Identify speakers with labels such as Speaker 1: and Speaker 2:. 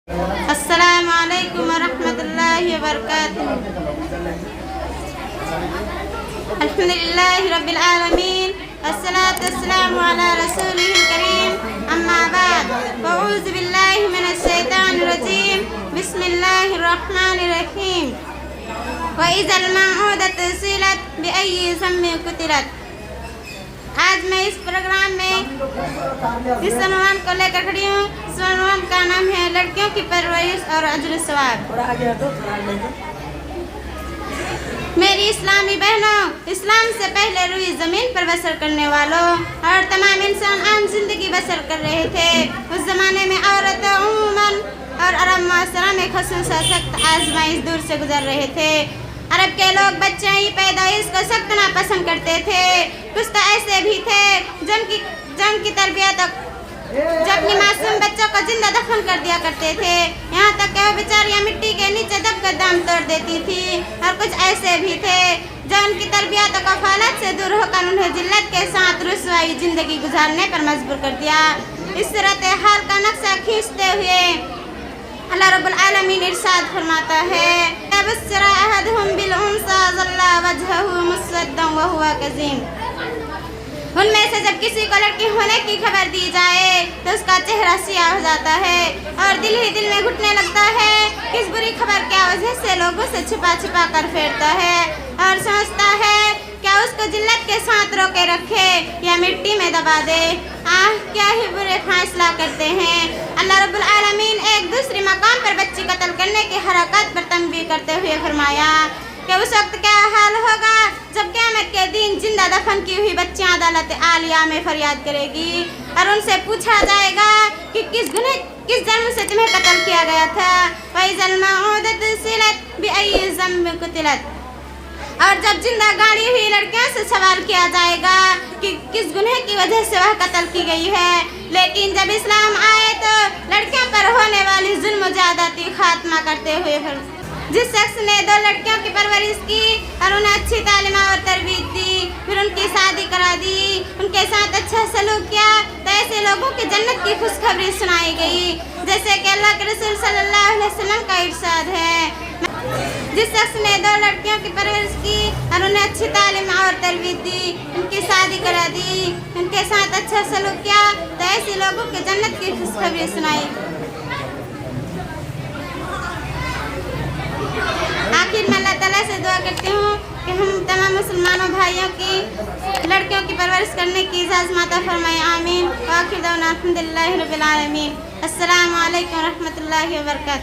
Speaker 1: अस्सलामु अलैकुम वरहमतुल्लाहि वबरकातुहू। अल्हम्दुलिल्लाहि रब्बिल आलमीन अस्सलातु वस्सलामु अला रसूलिहिल करीम अम्मा बाद अऊज़ु बिल्लाहि मिनश शैतानिर रजीम बिस्मिल्लाहिर रहमानिर रहीम व इज़ल मऊदतु सुइलत बिअय्यि ज़ंबिन कुतिलत। आज मैं इस प्रोग्राम में जिस उन्वान को लेकर खड़ी हूँ, उस उन्वान का नाम है लड़कियों की परवरिश और अजर सवाब। मेरी इस्लामी बहनों, इस्लाम से पहले रुई ज़मीन पर बसर करने वालों और तमाम इंसान आम जिंदगी बसर कर रहे थे। उस ज़माने में औरतें उम्मन और अरब माशरा में ख़ुसूसन सख्त आजमाइश दूर से गुजर रहे थे। अरब के लोग बच्चे ही पैदाइश को सख्त नापसंद करते थे। कुछ तो ऐसे भी थे जिनकी तरबियत जो अपनी मासूम बच्चों को जिंदा दफन कर दिया करते थे। यहाँ तक कि वो बेचारियाँ मिट्टी के नीचे दबकर दम तोड़ देती थी। और कुछ ऐसे भी थे जो उनकी तरबियत को कफालत से दूर होकर उन्हें जिल्लत के साथ रुसवाई जिंदगी गुजारने पर मजबूर कर दिया। इस सूरत हाल का नक्शा खींचते हुए अल्लाह रब्बुल आलमीन इरशाद फरमाता है, तबस्सरा अहदहुम बिल उन्सा ज़ल्ला वजहुहु मुस्वद्दन व हुवा कज़ीम। उनमें से जब किसी को लड़की होने की खबर दी जाए तो उसका चेहरा सियाह हो जाता है और दिल ही दिल में घुटने लगता है। किस बुरी खबर क्या वजह से लोगों से छिपा छिपा कर फेरता है और समझता है क्या उसको जिल्लत के साथ रोके रखे या मिट्टी में दबा दे। क्या ही बुरे फैसला करते हैं। अल्लाह रब्बुल आलमीन एक दूसरे मकाम पर बच्ची कत्ल करने की हरकत पर तंबीह करते हुए फरमाया कि उस वक्त क्या हाल होगा जब क़यामत के दिन जिंदा दफन की हुई बच्चियां अदालत आलिया में फरियाद करेगी और उनसे पूछा जाएगा कि किस जुर्म से तुम्हें कत्ल किया गया था। वइज़ल मऊदतु सुइलत बिअय्यि ज़ंबिन कुतिलत। और जब जिंदा गाड़ी हुई लड़कियों से सवाल किया जाएगा कि किस गुनाह की वजह से वह कत्ल की गई है। लेकिन जब इस्लाम आए तो लड़कियों पर होने वाली जुल्म ज़्यादती खात्मा करते हुए जिस शख्स ने 2 लड़कियों की परवरिश की और उन्हें अच्छी तालीम और तरबियत दी, फिर उनकी शादी करा दी, उनके साथ अच्छा सलूक किया, तो ऐसे लोगों की जन्नत की खुशखबरी सुनाई गई। जैसे कि अल्लाह के रसूल सल्लल्लाहु अलैहि वसल्लम का इरशाद है, जिस शख्स ने 2 लड़कियों की परवरिश की और उन्हें अच्छी तालीम और तरबियत दी, उनकी शादी करा दी, उनके साथ अच्छा सलूक किया, तो ऐसे लोगों की जन्नत की खुशखबरी सुनाई। आखिर में अल्लाह ताला से दुआ करती हूँ कि हम तमाम मुसलमानों भाइयों की लड़कियों की परवरिश करने की इजाज़त अता फरमाए। आमीन। आखिर दवाना अल्हम्दुलिल्लाहि रब्बिल आलमीन। अस्सलामु अलैकुम व रहमतुल्लाहि व बरकातुहू।